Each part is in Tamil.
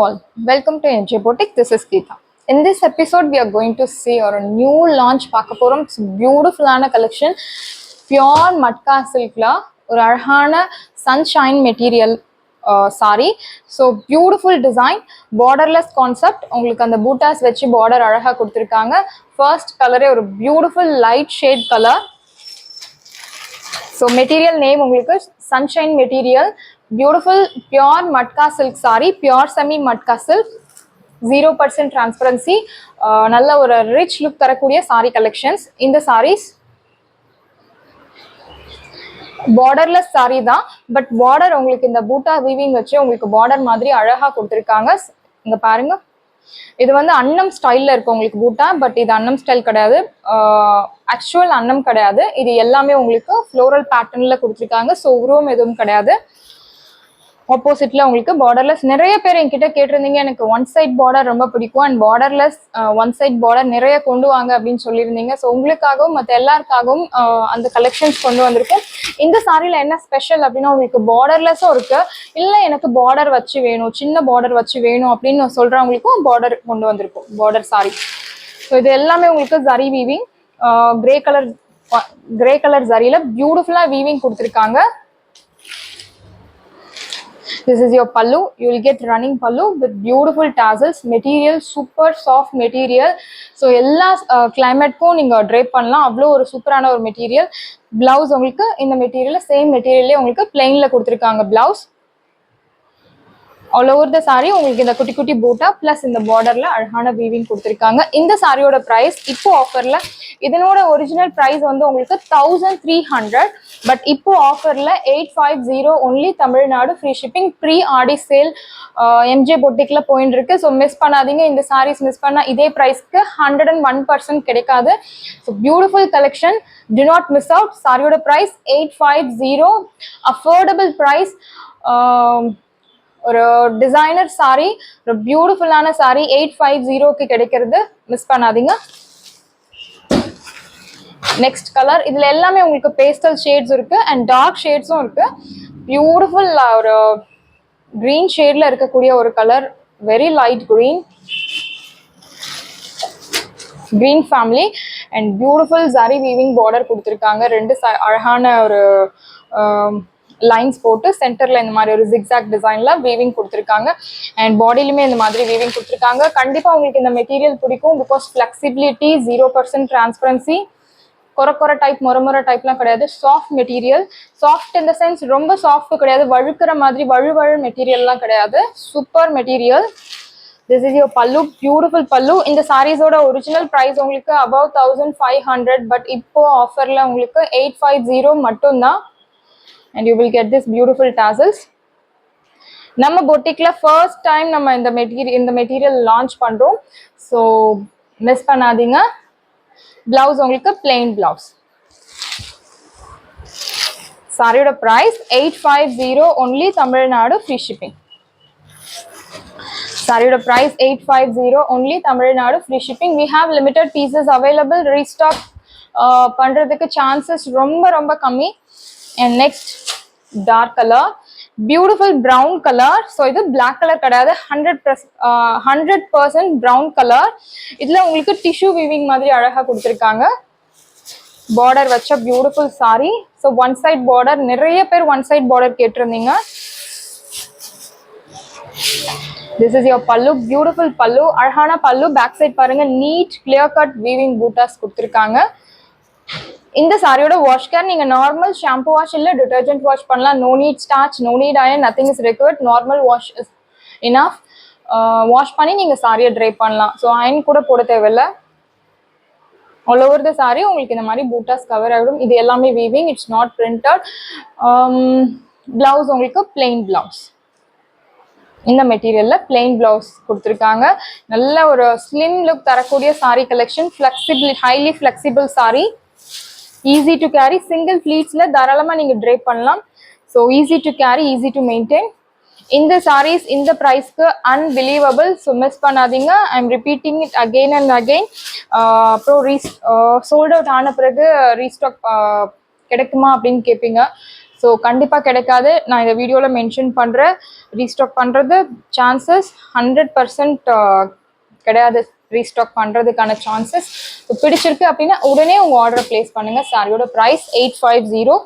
all, welcome to NJ Boutique. This is Geeta. In this episode, we are going to see our new launch Pakaporam. It's beautiful collection, pure matka silk la, ஒரு அழகான sunshine material saree. So beautiful design, borderless concept. உங்களுக்கு அந்த bootas வச்சு border அழகா கொடுத்திருக்காங்க. First color ஒரு beautiful light shade color. So material name உங்களுக்கு sunshine material. Beautiful pure matka silk saree, pure semi matka silk, 0% transparency, நல்ல ஒரு rich look தரக்கூடிய saree collections. இந்த sarees borderless saree தான், பட் border உங்களுக்கு இந்த பூட்டா வீவிங் வச்சு உங்களுக்கு border மாதிரி அழகா கொடுத்திருக்காங்க. இங்க பாருங்க, இது வந்து அன்னம் ஸ்டைல்ல இருக்கு உங்களுக்கு பூட்டா, பட் இது அன்னம் ஸ்டைல் கிடையாது, ஆக்சுவல் அன்னம் கிடையாது. இது எல்லாமே உங்களுக்கு ஃப்ளோரல் பேட்டர்ன்ல கொடுத்திருக்காங்க. ஸோ உருவம் எதுவும் கிடையாது. ஆப்போசிட்ல உங்களுக்கு பார்டர்லெஸ். நிறைய பேர் என்கிட்ட கேட்டிருந்தீங்க, எனக்கு ஒன் சைட் பார்டர் ரொம்ப பிடிக்கும் and borderless one side border நிறைய கொண்டு வாங்க அப்படின்னு சொல்லியிருந்தீங்க. ஸோ உங்களுக்காகவும் மற்ற எல்லாருக்காகவும் அந்த கலெக்ஷன்ஸ் கொண்டு வந்திருக்கோம். இந்த சாரியில் என்ன ஸ்பெஷல் அப்படின்னா, உங்களுக்கு பார்டர்லெஸ்ஸும் இருக்கு, இல்லை எனக்கு பார்டர் வச்சு வேணும், சின்ன பார்டர் வச்சு வேணும் அப்படின்னு சொல்றவங்களுக்கும் பார்டர் கொண்டு வந்திருக்கும், பார்டர் சாரி. ஸோ இது எல்லாமே உங்களுக்கு ஜரி வீவிங், கிரே கலர் ஜரியில பியூட்டிஃபுல்லா வீவிங் கொடுத்துருக்காங்க. This is your pallu. You will get running pallu with beautiful tassels. Material super soft material. So எல்லா கிளைமேட்க்கும் நீங்க ட்ரேப் பண்ணலாம், அவ்வளோ ஒரு சூப்பரான ஒரு மெட்டீரியல். பிளவுஸ் உங்களுக்கு இந்த மெட்டீரியல் சேம் மெட்டீரியல்லே உங்களுக்கு பிளெயின்ல கொடுத்துருக்காங்க blouse. All over the sorry உங்களுக்கு இந்த குட்டி குட்டி பூட்டா பிளஸ் இந்த பார்டர்ல அழகான வீவிங் கொடுத்துருக்காங்க. இந்த சாரியோட பிரைஸ் இப்போ ஆஃபர்ல, இதனோட ஒரிஜினல் பிரைஸ் வந்து உங்களுக்கு 1300, பட் இப்போ ஆஃபர்ல 850 only Tamil Nadu, free shipping, pre Aadi sale MJ பொட்டிக்ல போயிட்டு இருக்கு. ஸோ மிஸ் பண்ணாதீங்க, இந்த சாரீஸ் மிஸ் பண்ணா இதே பிரைஸ்க்கு 101% கிடைக்காது. So beautiful collection, to not miss out. சாரியோட பிரைஸ் 850, அஃபோர்டபுள் பிரைஸ். ஒரு டிசைனர் சாரி, ஒரு பியூட்டிஃபுல்லான சாரி 850க்கு கிடைக்கிறது, மிஸ் பண்ணாதீங்க. நெக்ஸ்ட் கலர், இதுல எல்லாமே உங்களுக்கு பேஸ்டல் ஷேட்ஸ் இருக்கு அண்ட் டார்க் ஷேட்ஸும் இருக்கு. பியூட்டிஃபுல் ஒரு கிரீன் ஷேட்ல இருக்கக்கூடிய ஒரு colour, very light green, green family and beautiful zari weaving border கொடுத்துருக்காங்க. ரெண்டு அழகான ஒரு லைன்ஸ் போட்டு சென்டர்ல இந்த மாதிரி ஒரு ஜிக்ஸாக் டிசைன்ல வீவிங் கொடுத்துருக்காங்க அண்ட் பாடியிலுமே இந்த மாதிரி வீவிங் கொடுத்துருக்காங்க. கண்டிப்பா உங்களுக்கு இந்த மெட்டீரியல் பிடிக்கும், பிகாஸ் ஃபிளெக்சிபிலிட்டி, 0% டிரான்ஸ்பரன்சி, கொர டைப் மொரமொர டைப்லாம் கிடையாது. சாஃப்ட் மெட்டீரியல், சாஃப்ட் இந்த சென்ஸ் ரொம்ப சாஃப்ட் கிடையாது, வழுக்கிற மாதிரி வழு மெட்டீரியல்லாம் கிடையாது, super material. This is your pallu, beautiful pallu. இந்த சாரீஸோட ஒரிஜினல் பிரைஸ் உங்களுக்கு above 1500, பட் இப்போ ஆஃபர்ல உங்களுக்கு 850 மட்டும்தான். And you will get this beautiful tassels. நம்ம பொட்டிக்ல ஃபர்ஸ்ட் டைம் நம்ம இந்த மெட்டீரியல் லான்ச் பண்றோம், ஸோ மிஸ் பண்ணாதீங்க. பிளவுஸ் உங்களுக்கு பிளெயின் பிளவுஸ். சாரியோட price 850 only Tamil Nadu, free shipping. சாரியோட price 850 only Tamil Nadu, free shipping. we have limited pieces available, restock பண்றதுக்கு சான்சஸ் ரொம்ப கம்மி. And next dark color, beautiful brown color. So இது black color கிடையாது, 100% brown color. இதுல உங்களுக்கு tissue weaving மாதிரி அழகா கொடுத்திருக்காங்க. border வச்ச beautiful saree. So one side border, நிறைய பேர் one side border கேட்டிருந்தீங்க. This is your pallu, beautiful pallu, அழகான pallu. back side பாருங்க, neat clear cut weaving bootas கொடுத்திருக்காங்க. இந்த சாரியோட வாஷ் கேர் நீங்க நார்மல் ஷாம்பு வாஷ் இல்ல டிடர்ஜென்ட் வாஷ் பண்ணலாம். No need starch, no need iron, nothing is required. Normal wash is enough. Wash பண்ணி நீங்க சாரியை ட்ரை பண்ணலாம். ஸோ அயன் கூட போட தேவையில்ல. ஆல் ஓவர் த சாரி உங்களுக்கு இந்த மாதிரி பூட்டாஸ் கவர் ஆகிடும். இது எல்லாமே weaving, it's not printed. Blouse உங்களுக்கு பிளெயின் பிளவுஸ். இந்த மெட்டீரியல்ல பிளெயின் பிளவுஸ் கொடுத்துருக்காங்க. நல்ல ஒரு ஸ்லிம் லுக் தரக்கூடிய sari collection, flexible, highly flexible sari, easy to carry, single ஃபிளீட்ஸ்ல தாராளமா நீங்க ட்ரேப் பண்ணலாம். So easy to carry, easy to maintain. இந்த சாரீஸ் இந்த ப்ரைஸ்க்கு அன்பிலீவபிள். ஸோ மிஸ் பண்ணாதீங்க. I am repeating it again and again. அப்புறம் சோல்ட் அவுட் ஆன பிறகு ரீஸ்டாக் கிடைக்குமா அப்படின்னு கேட்பீங்க. ஸோ கண்டிப்பாக கிடைக்காது. நான் இந்த வீடியோவில் மென்ஷன் பண்ணுறேன், ரீஸ்டாக் பண்ணுறது சான்சஸ் 100% கிடையாது. ரீஸ்டாக் பண்ணுறதுக்கான சான்சஸ். ஸோ பிடிச்சிருக்கு அப்படின்னா உடனே உங்கள் ஆர்டரை ப்ளேஸ் பண்ணுங்கள். சாரியோட ப்ரைஸ் 850.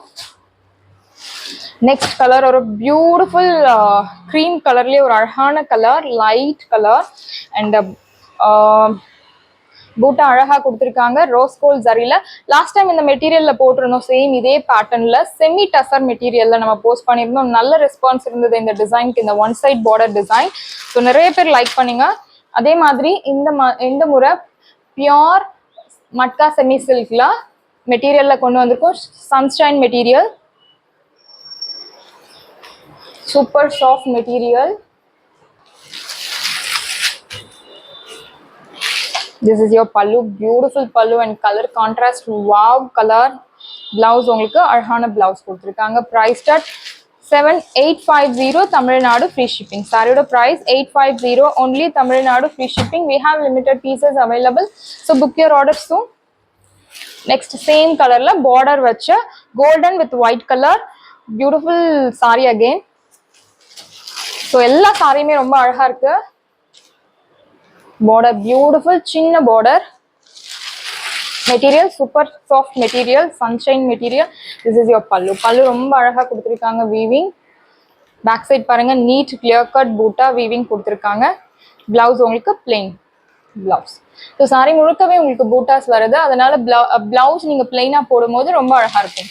நெக்ஸ்ட் கலர் ஒரு பியூட்டிஃபுல் க்ரீம் கலர்லேயே ஒரு அழகான கலர், லைட் கலர். அண்ட் பூட்டா அழகா கொடுத்துருக்காங்க ரோஸ் கோல்ட் ஜரியில. லாஸ்ட் டைம் இந்த மெட்டீரியல்ல போட்டிருந்தோம், சேம் இதே பேட்டர்ன்ல செமி டசர் மெட்டீரியல்ல நம்ம போஸ்ட் பண்ணியிருந்தோம். நல்ல ரெஸ்பான்ஸ் இருந்தது இந்த டிசைனுக்கு, இந்த one side border design. So நிறைய பேர் லைக் பண்ணீங்க. அதே மாதிரி இந்த முறை பியோர் மட்கா செமி சில்க்ல மெட்டீரியல்ல கொண்டு வந்திருக்கோம். Sunshine material, super soft material. This is your pallu, beautiful pallu and color contrast, wow color. Blouse உங்களுக்கு அழகான blouse கொடுத்திருக்காங்க. Price at 7850 Tamil Nadu free shipping. சாரியோட price 850 only Tamil Nadu free shipping. We have limited pieces available, so book your orders soon. Next same colorல border வச்ச golden with white color beautiful saree again. so எல்லா சாரியுமே ரொம்ப அழகா இருக்கு. border beautiful chinna border, material super soft material, sunshine material. This is your pallu. pallu romba alaga kuduthirukanga weaving. back side parunga neat clear cut boota weaving kuduthirukanga. blouse ungalku plain blouse. so saree mulukave ungalku bootas varudhu, adanal blouse neenga plain ah podumbodhu romba alaga irukum.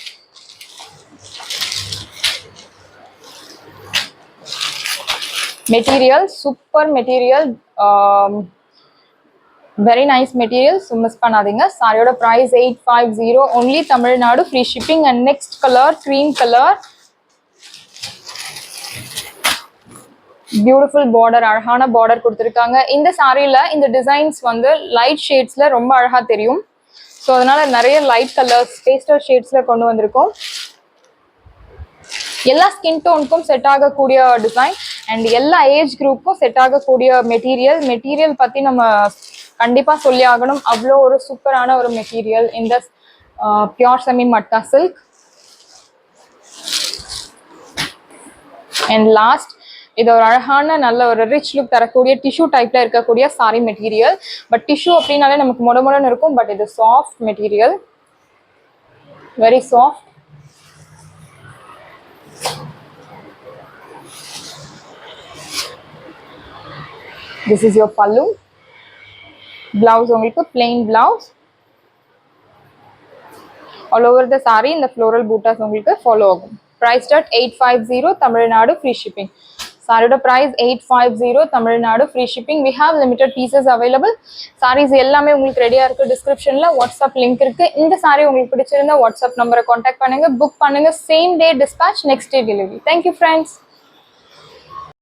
material super material, very nice material. so miss பண்ணாதீங்க. சாரியோட price 850 only Tamil Nadu free shipping. and next color cream color, beautiful border, அழகான border கொடுத்திருக்காங்க. இந்த சாரியில இந்த டிசைன்ஸ் வந்து லைட் ஷேட்ஸ்ல ரொம்ப அழகா தெரியும். ஸோ அதனால நிறைய லைட் கலர்ஸ் பேஸ்டல் ஷேட்ஸ்ல கொண்டு வந்திருக்கோம். எல்லா ஸ்கின் டோனுக்கும் செட் ஆகக்கூடிய டிசைன் அண்ட் எல்லா ஏஜ் குரூப்புக்கும் செட் ஆகக்கூடிய மெட்டீரியல் பத்தி நம்ம கண்டிப்பா சொல்லி ஆகணும். அவ்வளோ ஒரு சூப்பரான ஒரு மெட்டீரியல் இந்த pure semi matka silk. And last இது ஒரு அழகான நல்ல ஒரு ரிச் லுக் தரக்கூடிய டிஷ்யூ டைப்ல இருக்கக்கூடிய சாரி மெட்டீரியல். பட் டிஷ்யூ அப்படின்னாலே நமக்கு மொடமொடன்னு இருக்கும், பட் இது soft material, very soft. This is your pallu. Blouse உங்களுக்கு plain blouse. all over the saree இந்த floral bootas உங்களுக்கு follow ஆகும். priced at 850 Tamil Nadu free shipping. சாரியோட price 850 Tamil Nadu free shipping. we have limited pieces available. sarees எல்லாமே உங்களுக்கு ரெடியா இருக்கு. டிஸ்கிரிப்ஷன்ல வாட்ஸ்அப் லிங்க் இருக்கு. இந்த saree உங்களுக்கு பிடிச்சிருந்தா வாட்ஸ்அப் நம்பரை கான்டாக்ட் பண்ணுங்க, புக் பண்ணுங்க. same day dispatch, next day delivery. thank you friends.